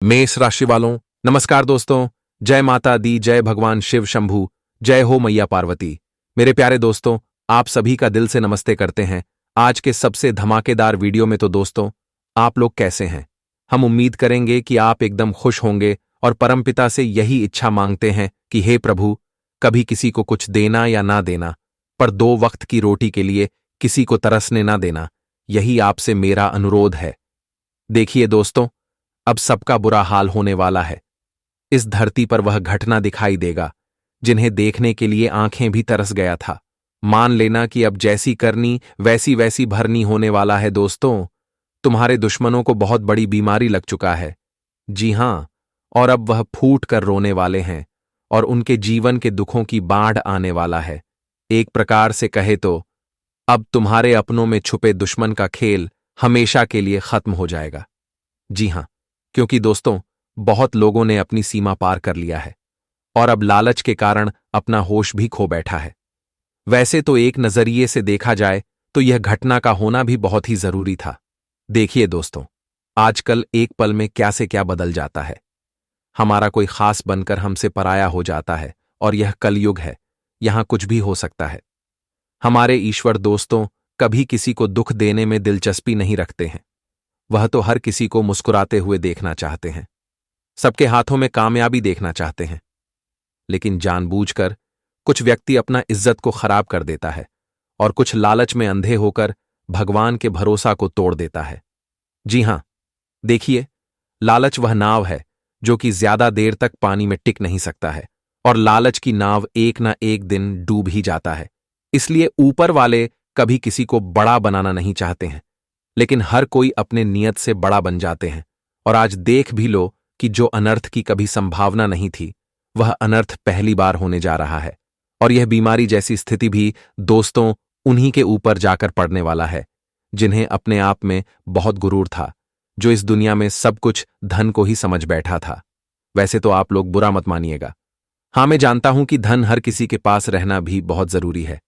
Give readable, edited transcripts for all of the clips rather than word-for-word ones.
मेष राशि वालों, नमस्कार दोस्तों। जय माता दी, जय भगवान शिव शंभू, जय हो मैया पार्वती। मेरे प्यारे दोस्तों, आप सभी का दिल से नमस्ते करते हैं। आज के सबसे धमाकेदार वीडियो में तो दोस्तों, आप लोग कैसे हैं? हम उम्मीद करेंगे कि आप एकदम खुश होंगे और परमपिता से यही इच्छा मांगते हैं कि हे प्रभु, कभी किसी को कुछ देना या ना देना, पर 2 वक्त की रोटी के लिए किसी को तरसने ना देना, यही आपसे मेरा अनुरोध है। देखिए दोस्तों, अब सबका बुरा हाल होने वाला है। इस धरती पर वह घटना दिखाई देगा जिन्हें देखने के लिए आंखें भी तरस गया था। मान लेना कि अब जैसी करनी वैसी वैसी भरनी होने वाला है। दोस्तों, तुम्हारे दुश्मनों को बहुत बड़ी बीमारी लग चुका है। जी हां, और अब वह फूट कर रोने वाले हैं और उनके जीवन के दुखों की बाढ़ आने वाला है। एक प्रकार से कहे तो अब तुम्हारे अपनों में छुपे दुश्मन का खेल हमेशा के लिए खत्म हो जाएगा। जी हां, क्योंकि दोस्तों, बहुत लोगों ने अपनी सीमा पार कर लिया है और अब लालच के कारण अपना होश भी खो बैठा है। वैसे तो एक नजरिए से देखा जाए तो यह घटना का होना भी बहुत ही जरूरी था। देखिए दोस्तों, आजकल एक पल में क्या से क्या बदल जाता है। हमारा कोई खास बनकर हमसे पराया हो जाता है और यह कलयुग है, यहां कुछ भी हो सकता है। हमारे ईश्वर दोस्तों कभी किसी को दुख देने में दिलचस्पी नहीं रखते हैं। वह तो हर किसी को मुस्कुराते हुए देखना चाहते हैं, सबके हाथों में कामयाबी देखना चाहते हैं। लेकिन जानबूझकर कुछ व्यक्ति अपना इज्जत को खराब कर देता है और कुछ लालच में अंधे होकर भगवान के भरोसा को तोड़ देता है। जी हां, देखिए, लालच वह नाव है जो कि ज्यादा देर तक पानी में टिक नहीं सकता है और लालच की नाव एक ना एक दिन डूब ही जाता है। इसलिए ऊपर वाले कभी किसी को बड़ा बनाना नहीं चाहते हैं, लेकिन हर कोई अपने नियत से बड़ा बन जाते हैं। और आज देख भी लो कि जो अनर्थ की कभी संभावना नहीं थी, वह अनर्थ पहली बार होने जा रहा है। और यह बीमारी जैसी स्थिति भी दोस्तों उन्हीं के ऊपर जाकर पड़ने वाला है जिन्हें अपने आप में बहुत गुरूर था, जो इस दुनिया में सब कुछ धन को ही समझ बैठा था। वैसे तो आप लोग बुरा मत मानिएगा। हां, मैं जानता हूं कि धन हर किसी के पास रहना भी बहुत जरूरी है,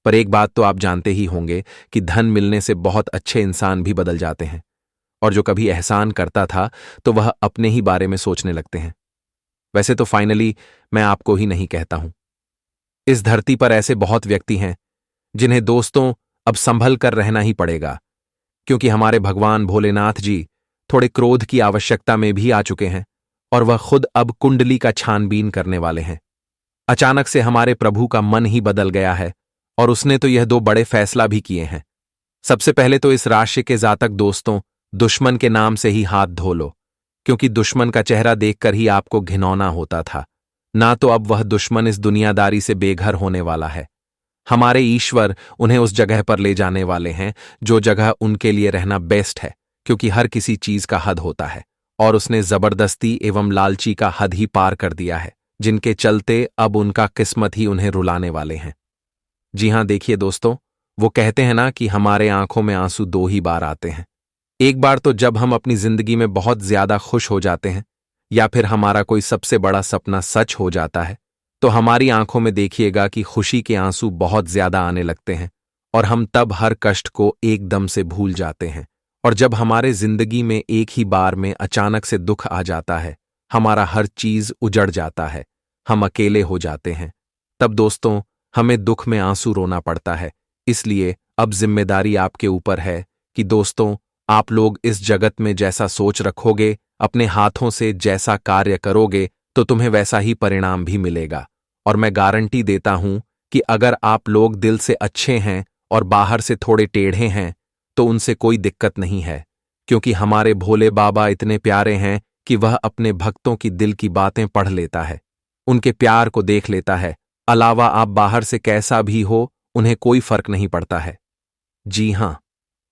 पर एक बात तो आप जानते ही होंगे कि धन मिलने से बहुत अच्छे इंसान भी बदल जाते हैं और जो कभी एहसान करता था तो वह अपने ही बारे में सोचने लगते हैं। वैसे तो फाइनली मैं आपको ही नहीं कहता हूं, इस धरती पर ऐसे बहुत व्यक्ति हैं जिन्हें दोस्तों अब संभल कर रहना ही पड़ेगा, क्योंकि हमारे भगवान भोलेनाथ जी थोड़े क्रोध की आवश्यकता में भी आ चुके हैं और वह खुद अब कुंडली का छानबीन करने वाले हैं। अचानक से हमारे प्रभु का मन ही बदल गया है और उसने तो यह 2 बड़े फैसला भी किए हैं। सबसे पहले तो इस राशि के जातक दोस्तों दुश्मन के नाम से ही हाथ धो लो, क्योंकि दुश्मन का चेहरा देखकर ही आपको घिनौना होता था। ना तो अब वह दुश्मन इस दुनियादारी से बेघर होने वाला है। हमारे ईश्वर उन्हें उस जगह पर ले जाने वाले हैं जो जगह उनके लिए रहना बेस्ट है, क्योंकि हर किसी चीज का हद होता है और उसने जबरदस्ती एवं लालची का हद ही पार कर दिया है, जिनके चलते अब उनका किस्मत ही उन्हें रुलाने वाले हैं। जी हां, देखिए दोस्तों, वो कहते हैं ना कि हमारे आंखों में आंसू 2 ही बार आते हैं। एक बार तो जब हम अपनी जिंदगी में बहुत ज्यादा खुश हो जाते हैं या फिर हमारा कोई सबसे बड़ा सपना सच हो जाता है, तो हमारी आंखों में देखिएगा कि खुशी के आंसू बहुत ज्यादा आने लगते हैं और हम तब हर कष्ट को एकदम से भूल जाते हैं। और जब हमारे जिंदगी में एक ही बार में अचानक से दुख आ जाता है, हमारा हर चीज उजड़ जाता है, हम अकेले हो जाते हैं, तब दोस्तों हमें दुख में आंसू रोना पड़ता है। इसलिए अब जिम्मेदारी आपके ऊपर है कि दोस्तों आप लोग इस जगत में जैसा सोच रखोगे, अपने हाथों से जैसा कार्य करोगे, तो तुम्हें वैसा ही परिणाम भी मिलेगा। और मैं गारंटी देता हूं कि अगर आप लोग दिल से अच्छे हैं और बाहर से थोड़े टेढ़े हैं तो उनसे कोई दिक्कत नहीं है, क्योंकि हमारे भोले बाबा इतने प्यारे हैं कि वह अपने भक्तों की दिल की बातें पढ़ लेता है, उनके प्यार को देख लेता है। अलावा आप बाहर से कैसा भी हो, उन्हें कोई फर्क नहीं पड़ता है। जी हां,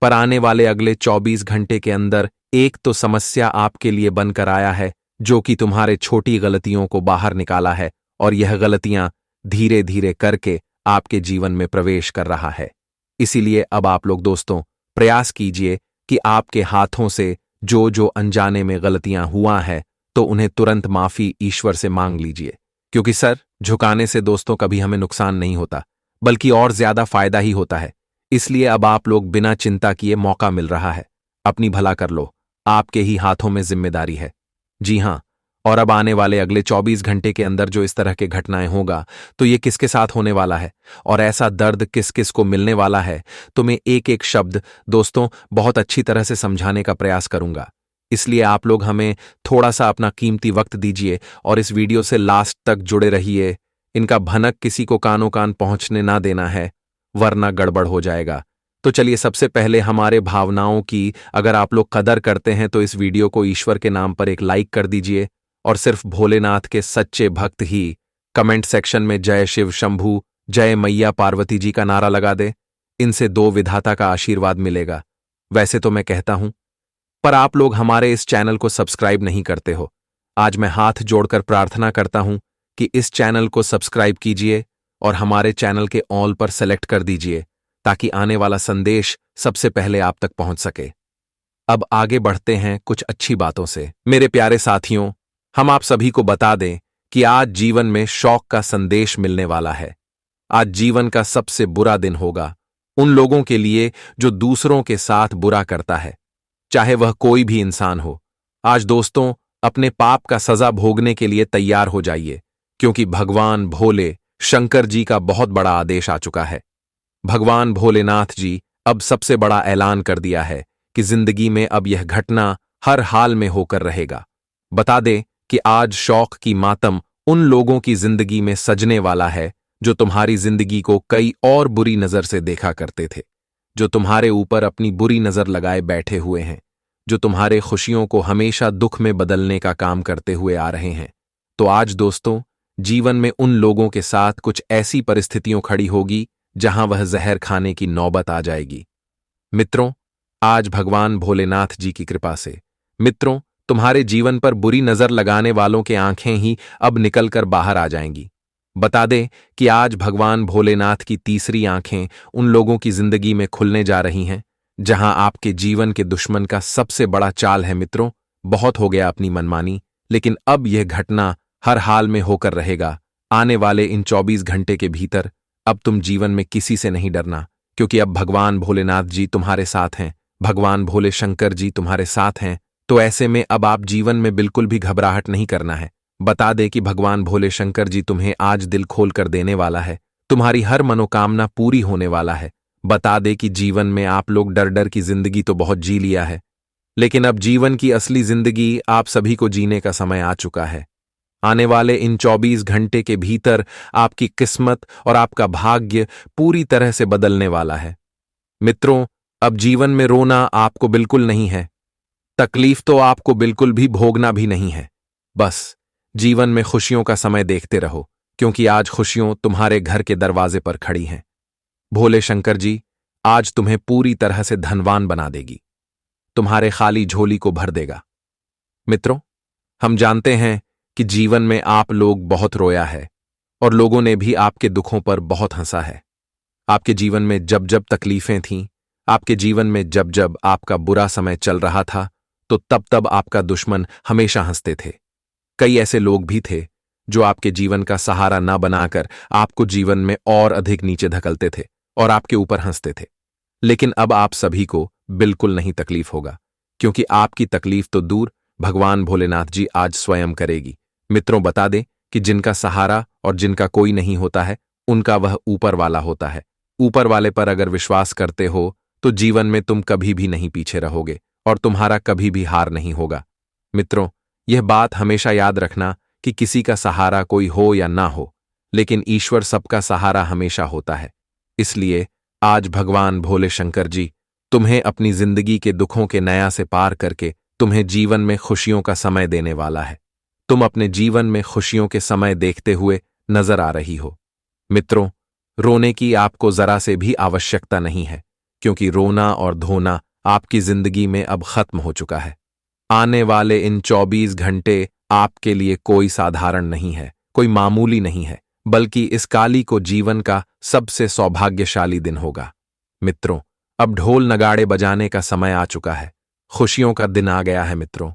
पर आने वाले अगले 24 घंटे के अंदर एक तो समस्या आपके लिए बनकर आया है, जो कि तुम्हारे छोटी गलतियों को बाहर निकाला है और यह गलतियां धीरे धीरे करके आपके जीवन में प्रवेश कर रहा है। इसीलिए अब आप लोग दोस्तों प्रयास कीजिए कि आपके हाथों से जो जो अनजाने में गलतियां हुआ है तो उन्हें तुरंत माफी ईश्वर से मांग लीजिए, क्योंकि सर झुकाने से दोस्तों कभी हमें नुकसान नहीं होता, बल्कि और ज्यादा फायदा ही होता है। इसलिए अब आप लोग बिना चिंता किए मौका मिल रहा है, अपनी भला कर लो, आपके ही हाथों में जिम्मेदारी है। जी हाँ, और अब आने वाले अगले 24 घंटे के अंदर जो इस तरह के घटनाएं होगा, तो ये किसके साथ होने वाला है और ऐसा दर्द किस किस को मिलने वाला है, तो मैं एक एक शब्द दोस्तों बहुत अच्छी तरह से समझाने का प्रयास करूंगा। इसलिए आप लोग हमें थोड़ा सा अपना कीमती वक्त दीजिए और इस वीडियो से लास्ट तक जुड़े रहिए। इनका भनक किसी को कानों कान पहुंचने ना देना है, वरना गड़बड़ हो जाएगा। तो चलिए, सबसे पहले हमारे भावनाओं की अगर आप लोग कदर करते हैं तो इस वीडियो को ईश्वर के नाम पर एक लाइक कर दीजिए और सिर्फ भोलेनाथ के सच्चे भक्त ही कमेंट सेक्शन में जय शिव शंभू, जय मैया पार्वती जी का नारा लगा दे। इनसे दो विधाता का आशीर्वाद मिलेगा। वैसे तो मैं कहता हूं, पर आप लोग हमारे इस चैनल को सब्सक्राइब नहीं करते हो। आज मैं हाथ जोड़कर प्रार्थना करता हूं कि इस चैनल को सब्सक्राइब कीजिए और हमारे चैनल के ऑल पर सेलेक्ट कर दीजिए, ताकि आने वाला संदेश सबसे पहले आप तक पहुंच सके। अब आगे बढ़ते हैं कुछ अच्छी बातों से। मेरे प्यारे साथियों, हम आप सभी को बता दें कि आज जीवन में शौक का संदेश मिलने वाला है। आज जीवन का सबसे बुरा दिन होगा उन लोगों के लिए जो दूसरों के साथ बुरा करता है, चाहे वह कोई भी इंसान हो। आज दोस्तों, अपने पाप का सजा भोगने के लिए तैयार हो जाइए, क्योंकि भगवान भोले शंकर जी का बहुत बड़ा आदेश आ चुका है। भगवान भोलेनाथ जी अब सबसे बड़ा ऐलान कर दिया है कि जिंदगी में अब यह घटना हर हाल में होकर रहेगा। बता दें कि आज शौक की मातम उन लोगों की जिंदगी में सजने वाला है जो तुम्हारी जिंदगी को कई और बुरी नजर से देखा करते थे, जो तुम्हारे ऊपर अपनी बुरी नजर लगाए बैठे हुए हैं, जो तुम्हारे खुशियों को हमेशा दुख में बदलने का काम करते हुए आ रहे हैं। तो आज दोस्तों, जीवन में उन लोगों के साथ कुछ ऐसी परिस्थितियों खड़ी होगी जहां वह जहर खाने की नौबत आ जाएगी। मित्रों, आज भगवान भोलेनाथ जी की कृपा से मित्रों, तुम्हारे जीवन पर बुरी नजर लगाने वालों के आंखें ही अब निकलकर बाहर आ जाएंगी। बता दें कि आज भगवान भोलेनाथ की तीसरी आंखें उन लोगों की जिंदगी में खुलने जा रही हैं जहां आपके जीवन के दुश्मन का सबसे बड़ा चाल है। मित्रों, बहुत हो गया अपनी मनमानी, लेकिन अब यह घटना हर हाल में होकर रहेगा। आने वाले इन 24 घंटे के भीतर अब तुम जीवन में किसी से नहीं डरना, क्योंकि अब भगवान भोलेनाथ जी तुम्हारे साथ हैं, भगवान भोले शंकर जी तुम्हारे साथ हैं। तो ऐसे में अब आप जीवन में बिल्कुल भी घबराहट नहीं करना है। बता दे कि भगवान भोले शंकर जी तुम्हें आज दिल खोल कर देने वाला है, तुम्हारी हर मनोकामना पूरी होने वाला है। बता दे कि जीवन में आप लोग डर डर की जिंदगी तो बहुत जी लिया है, लेकिन अब जीवन की असली जिंदगी आप सभी को जीने का समय आ चुका है। आने वाले इन 24 घंटे के भीतर आपकी किस्मत और आपका भाग्य पूरी तरह से बदलने वाला है। मित्रों, अब जीवन में रोना आपको बिल्कुल नहीं है, तकलीफ तो आपको बिल्कुल भी भोगना भी नहीं है। बस जीवन में खुशियों का समय देखते रहो, क्योंकि आज खुशियों तुम्हारे घर के दरवाजे पर खड़ी हैं। भोले शंकर जी आज तुम्हें पूरी तरह से धनवान बना देगी, तुम्हारे खाली झोली को भर देगा। मित्रों, हम जानते हैं कि जीवन में आप लोग बहुत रोया है और लोगों ने भी आपके दुखों पर बहुत हंसा है। आपके जीवन में जब जब तकलीफें थीं, आपके जीवन में जब जब आपका बुरा समय चल रहा था, तो तब तब आपका दुश्मन हमेशा हंसते थे। कई ऐसे लोग भी थे जो आपके जीवन का सहारा न बनाकर आपको जीवन में और अधिक नीचे धकलते थे और आपके ऊपर हंसते थे। लेकिन अब आप सभी को बिल्कुल नहीं तकलीफ होगा, क्योंकि आपकी तकलीफ तो दूर भगवान भोलेनाथ जी आज स्वयं करेगी। मित्रों, बता दें कि जिनका सहारा और जिनका कोई नहीं होता है, उनका वह ऊपर वाला होता है। ऊपर वाले पर अगर विश्वास करते हो तो जीवन में तुम कभी भी नहीं पीछे रहोगे और तुम्हारा कभी भी हार नहीं होगा। मित्रों, यह बात हमेशा याद रखना कि किसी का सहारा कोई हो या ना हो, लेकिन ईश्वर सबका सहारा हमेशा होता है। इसलिए आज भगवान भोले शंकर जी तुम्हें अपनी जिंदगी के दुखों के नया से पार करके तुम्हें जीवन में खुशियों का समय देने वाला है। तुम अपने जीवन में खुशियों के समय देखते हुए नजर आ रही हो। मित्रों, रोने की आपको जरा से भी आवश्यकता नहीं है, क्योंकि रोना और धोना आपकी जिंदगी में अब खत्म हो चुका है। आने वाले इन 24 घंटे आपके लिए कोई साधारण नहीं है, कोई मामूली नहीं है, बल्कि इस काली को जीवन का सबसे सौभाग्यशाली दिन होगा। मित्रों, अब ढोल नगाड़े बजाने का समय आ चुका है, खुशियों का दिन आ गया है। मित्रों,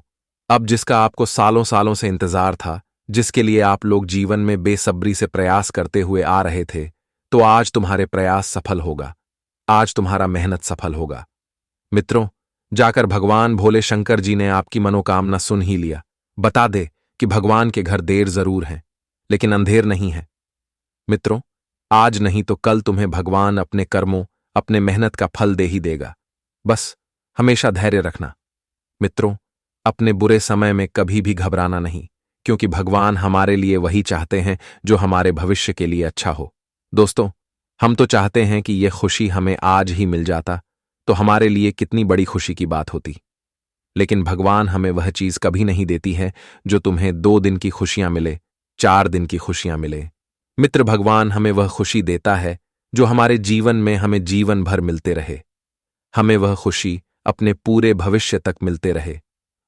अब जिसका आपको सालों सालों से इंतजार था, जिसके लिए आप लोग जीवन में बेसब्री से प्रयास करते हुए आ रहे थे, तो आज तुम्हारे प्रयास सफल होगा, आज तुम्हारा मेहनत सफल होगा। मित्रों, जाकर भगवान भोले शंकर जी ने आपकी मनोकामना सुन ही लिया बता दे कि भगवान के घर देर जरूर है, लेकिन अंधेर नहीं है। मित्रों, आज नहीं तो कल तुम्हें भगवान अपने कर्मों, अपने मेहनत का फल दे ही देगा। बस हमेशा धैर्य रखना। मित्रों, अपने बुरे समय में कभी भी घबराना नहीं, क्योंकि भगवान हमारे लिए वही चाहते हैं जो हमारे भविष्य के लिए अच्छा हो। दोस्तों, हम तो चाहते हैं कि यह खुशी हमें आज ही मिल जाता तो हमारे लिए कितनी बड़ी खुशी की बात होती। लेकिन भगवान हमें वह चीज कभी नहीं देती है जो तुम्हें 2 दिन की खुशियां मिले, 4 दिन की खुशियां मिले। मित्र, भगवान हमें वह खुशी देता है जो हमारे जीवन में हमें जीवन भर मिलते रहे। हमें वह खुशी अपने पूरे भविष्य तक मिलते रहे,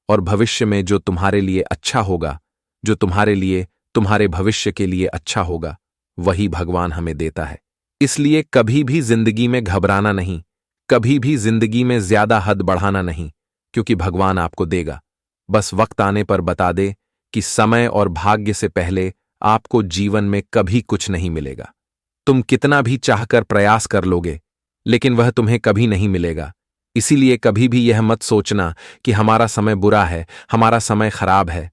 और भविष्य में जो तुम्हारे लिए अच्छा होगा, जो तुम्हारे लिए तुम्हारे भविष्य के लिए अच्छा होगा, वही भगवान हमें देता है। इसलिए कभी भी जिंदगी में घबराना नहीं, कभी भी जिंदगी में ज्यादा हद बढ़ाना नहीं, क्योंकि भगवान आपको देगा। बस वक्त आने पर बता दे कि समय और भाग्य से पहले आपको जीवन में कभी कुछ नहीं मिलेगा। तुम कितना भी चाहकर प्रयास कर लोगे, लेकिन वह तुम्हें कभी नहीं मिलेगा। इसीलिए कभी भी यह मत सोचना कि हमारा समय बुरा है, हमारा समय खराब है।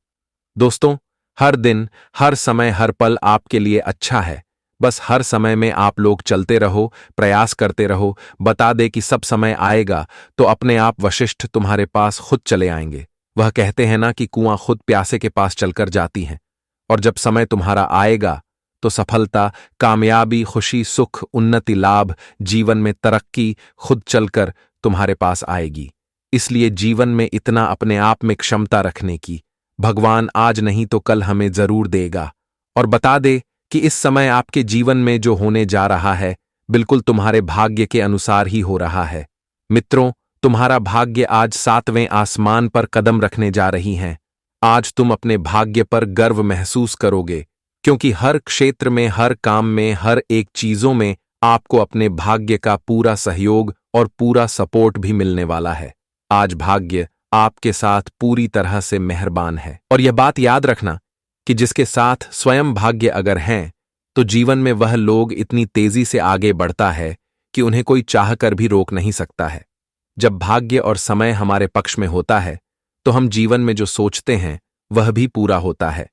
दोस्तों, हर दिन, हर समय, हर पल आपके लिए अच्छा है। बस हर समय में आप लोग चलते रहो, प्रयास करते रहो। बता दे कि सब समय आएगा तो अपने आप वशिष्ठ तुम्हारे पास खुद चले आएंगे। वह कहते हैं ना कि कुआं खुद प्यासे के पास चलकर जाती है। और जब समय तुम्हारा आएगा तो सफलता, कामयाबी, खुशी, सुख, उन्नति, लाभ, जीवन में तरक्की खुद चलकर तुम्हारे पास आएगी। इसलिए जीवन में इतना अपने आप में क्षमता रखने की भगवान आज नहीं तो कल हमें जरूर देगा। और बता दे कि इस समय आपके जीवन में जो होने जा रहा है बिल्कुल तुम्हारे भाग्य के अनुसार ही हो रहा है। मित्रों, तुम्हारा भाग्य आज 7वें आसमान पर कदम रखने जा रही है। आज तुम अपने भाग्य पर गर्व महसूस करोगे, क्योंकि हर क्षेत्र में, हर काम में, हर एक चीजों में आपको अपने भाग्य का पूरा सहयोग और पूरा सपोर्ट भी मिलने वाला है। आज भाग्य आपके साथ पूरी तरह से मेहरबान है। और यह बात याद रखना कि जिसके साथ स्वयं भाग्य अगर हैं, तो जीवन में वह लोग इतनी तेजी से आगे बढ़ता है कि उन्हें कोई चाहकर भी रोक नहीं सकता है। जब भाग्य और समय हमारे पक्ष में होता है तो हम जीवन में जो सोचते हैं वह भी पूरा होता है,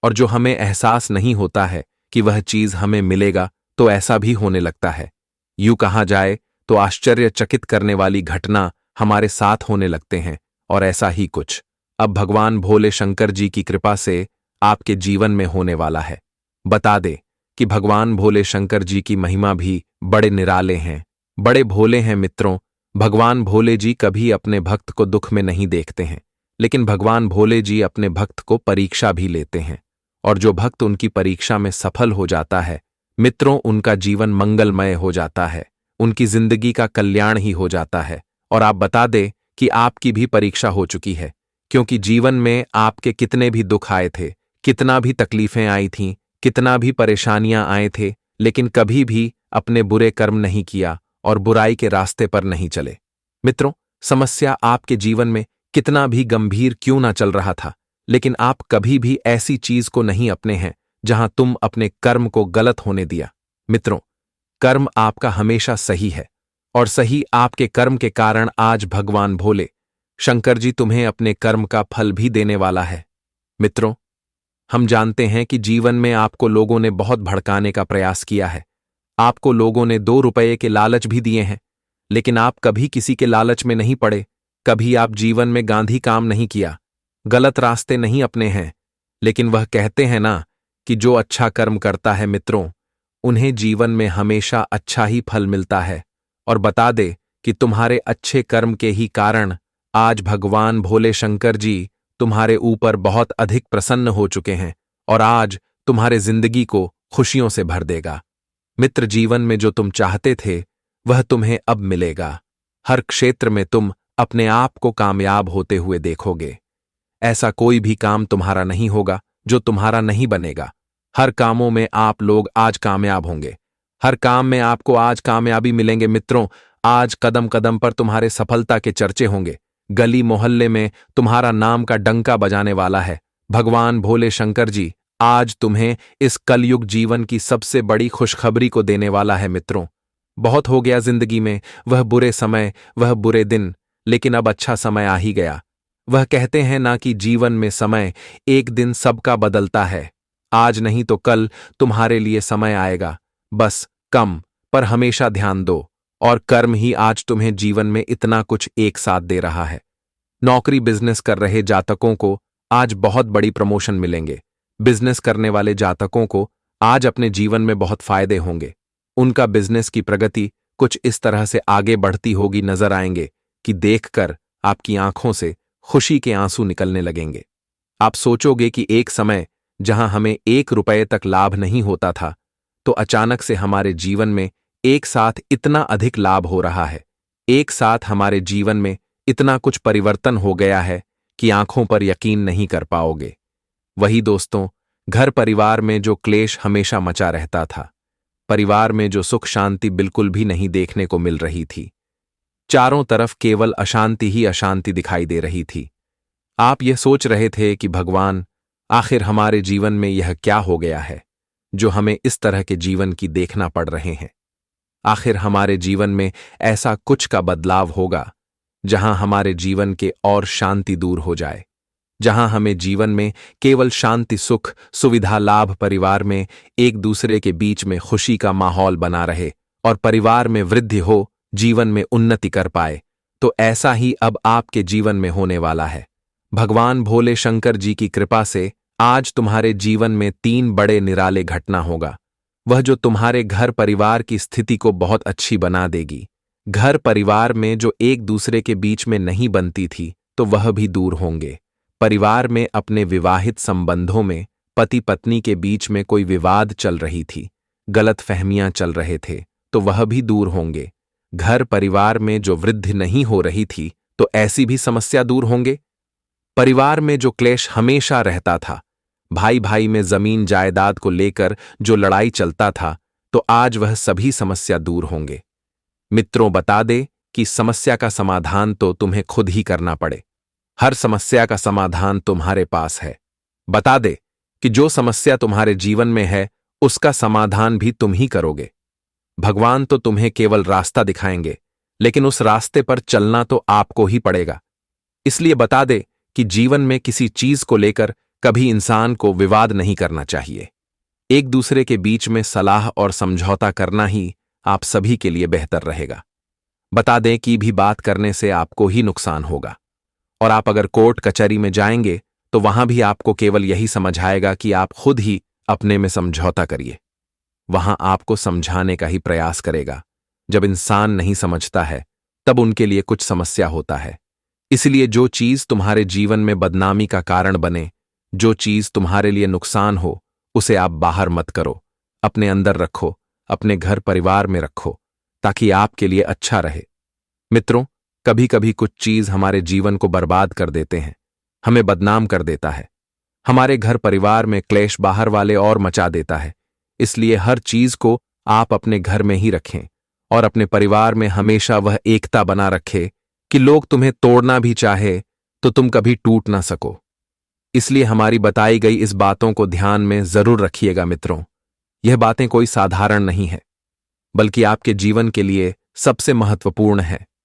और जो हमें एहसास नहीं होता है कि वह चीज हमें मिलेगा तो ऐसा भी होने लगता है। यूं कहा जाए तो आश्चर्यचकित करने वाली घटना हमारे साथ होने लगते हैं, और ऐसा ही कुछ अब भगवान भोले शंकर जी की कृपा से आपके जीवन में होने वाला है। बता दे कि भगवान भोले शंकर जी की महिमा भी बड़े निराले हैं, बड़े भोले हैं। मित्रों, भगवान भोले जी कभी अपने भक्त को दुख में नहीं देखते हैं, लेकिन भगवान भोले जी अपने भक्त को परीक्षा भी लेते हैं, और जो भक्त उनकी परीक्षा में सफल हो जाता है, मित्रों, उनका जीवन मंगलमय हो जाता है, उनकी जिंदगी का कल्याण ही हो जाता है। और आप बता दे कि आपकी भी परीक्षा हो चुकी है, क्योंकि जीवन में आपके कितने भी दुख आए थे, कितना भी तकलीफें आई थीं, कितना भी परेशानियां आए थे, लेकिन कभी भी अपने बुरे कर्म नहीं किया और बुराई के रास्ते पर नहीं चले। मित्रों, समस्या आपके जीवन में कितना भी गंभीर क्यों ना चल रहा था, लेकिन आप कभी भी ऐसी चीज को नहीं अपने हैं जहां तुम अपने कर्म को गलत होने दिया। मित्रों, कर्म आपका हमेशा सही है, और सही आपके कर्म के कारण आज भगवान भोले शंकर जी तुम्हें अपने कर्म का फल भी देने वाला है। मित्रों, हम जानते हैं कि जीवन में आपको लोगों ने बहुत भड़काने का प्रयास किया है। आपको लोगों ने 2 रुपये के लालच भी दिए हैं, लेकिन आप कभी किसी के लालच में नहीं पड़े। कभी आप जीवन में गांधी काम नहीं किया, गलत रास्ते नहीं अपने हैं। लेकिन वह कहते हैं ना कि जो अच्छा कर्म करता है मित्रों, उन्हें जीवन में हमेशा अच्छा ही फल मिलता है। और बता दे कि तुम्हारे अच्छे कर्म के ही कारण आज भगवान भोले शंकर जी तुम्हारे ऊपर बहुत अधिक प्रसन्न हो चुके हैं, और आज तुम्हारे जिंदगी को खुशियों से भर देगा। मित्र, जीवन में जो तुम चाहते थे वह तुम्हें अब मिलेगा। हर क्षेत्र में तुम अपने आप को कामयाब होते हुए देखोगे। ऐसा कोई भी काम तुम्हारा नहीं होगा जो तुम्हारा नहीं बनेगा। हर कामों में आप लोग आज कामयाब होंगे, हर काम में आपको आज कामयाबी मिलेंगे। मित्रों, आज कदम कदम पर तुम्हारे सफलता के चर्चे होंगे। गली मोहल्ले में तुम्हारा नाम का डंका बजाने वाला है। भगवान भोले शंकर जी आज तुम्हें इस कलयुग जीवन की सबसे बड़ी खुशखबरी को देने वाला है। मित्रों, बहुत हो गया जिंदगी में वह बुरे समय, वह बुरे दिन, लेकिन अब अच्छा समय आ ही गया। वह कहते हैं ना कि जीवन में समय एक दिन सबका बदलता है। आज नहीं तो कल तुम्हारे लिए समय आएगा। बस कम पर हमेशा ध्यान दो। और कर्म ही आज तुम्हें जीवन में इतना कुछ एक साथ दे रहा है। नौकरी बिजनेस कर रहे जातकों को आज बहुत बड़ी प्रमोशन मिलेंगे। बिजनेस करने वाले जातकों को आज अपने जीवन में बहुत फायदे होंगे। उनका बिजनेस की प्रगति कुछ इस तरह से आगे बढ़ती होगी नजर आएंगे कि देखकर आपकी आंखों से खुशी के आंसू निकलने लगेंगे। आप सोचोगे कि एक समय जहां हमें 1 रुपये तक लाभ नहीं होता था, तो अचानक से हमारे जीवन में एक साथ इतना अधिक लाभ हो रहा है। एक साथ हमारे जीवन में इतना कुछ परिवर्तन हो गया है कि आंखों पर यकीन नहीं कर पाओगे। वही दोस्तों, घर परिवार में जो क्लेश हमेशा मचा रहता था, परिवार में जो सुख शांति बिल्कुल भी नहीं देखने को मिल रही थी, चारों तरफ केवल अशांति ही अशांति दिखाई दे रही थी। आप यह सोच रहे थे कि भगवान, आखिर हमारे जीवन में यह क्या हो गया है जो हमें इस तरह के जीवन की देखना पड़ रहे हैं। आखिर हमारे जीवन में ऐसा कुछ का बदलाव होगा जहां हमारे जीवन के और शांति दूर हो जाए, जहां हमें जीवन में केवल शांति सुख सुविधा लाभ, परिवार में एक दूसरे के बीच में खुशी का माहौल बना रहे और परिवार में वृद्धि हो, जीवन में उन्नति कर पाए। तो ऐसा ही अब आपके जीवन में होने वाला है। भगवान भोले शंकर जी की कृपा से आज तुम्हारे जीवन में 3 बड़े निराले घटना होगा, वह जो तुम्हारे घर परिवार की स्थिति को बहुत अच्छी बना देगी। घर परिवार में जो एक दूसरे के बीच में नहीं बनती थी, तो वह भी दूर होंगे। परिवार में अपने विवाहित संबंधों में पति पत्नी के बीच में कोई विवाद चल रही थी, गलत फहमियां चल रहे थे, तो वह भी दूर होंगे। घर परिवार में जो वृद्धि नहीं हो रही थी, तो ऐसी भी समस्या दूर होंगे। परिवार में जो क्लेश हमेशा रहता था, भाई भाई में जमीन जायदाद को लेकर जो लड़ाई चलता था, तो आज वह सभी समस्या दूर होंगे। मित्रों, बता दे कि समस्या का समाधान तो तुम्हें खुद ही करना पड़े। हर समस्या का समाधान तुम्हारे पास है। बता दे कि जो समस्या तुम्हारे जीवन में है, उसका समाधान भी तुम ही करोगे। भगवान तो तुम्हें केवल रास्ता दिखाएंगे, लेकिन उस रास्ते पर चलना तो आपको ही पड़ेगा। इसलिए बता दे कि जीवन में किसी चीज को लेकर कभी इंसान को विवाद नहीं करना चाहिए। एक दूसरे के बीच में सलाह और समझौता करना ही आप सभी के लिए बेहतर रहेगा। बता दें कि भी बात करने से आपको ही नुकसान होगा, और आप अगर कोर्ट कचहरी में जाएंगे तो वहां भी आपको केवल यही समझाएगा कि आप खुद ही अपने में समझौता करिए। वहां आपको समझाने का ही प्रयास करेगा। जब इंसान नहीं समझता है, तब उनके लिए कुछ समस्या होता है। इसलिए जो चीज तुम्हारे जीवन में बदनामी का कारण बने, जो चीज तुम्हारे लिए नुकसान हो, उसे आप बाहर मत करो, अपने अंदर रखो, अपने घर परिवार में रखो, ताकि आपके लिए अच्छा रहे। मित्रों, कभी कभी कुछ चीज हमारे जीवन को बर्बाद कर देते हैं, हमें बदनाम कर देता है। हमारे घर परिवार में क्लेश बाहर वाले और मचा देता है। इसलिए हर चीज को आप अपने घर में ही रखें और अपने परिवार में हमेशा वह एकता बना रखे कि लोग तुम्हें तोड़ना भी चाहे तो तुम कभी टूट ना सको। इसलिए हमारी बताई गई इस बातों को ध्यान में जरूर रखिएगा मित्रों। यह बातें कोई साधारण नहीं है, बल्कि आपके जीवन के लिए सबसे महत्वपूर्ण है।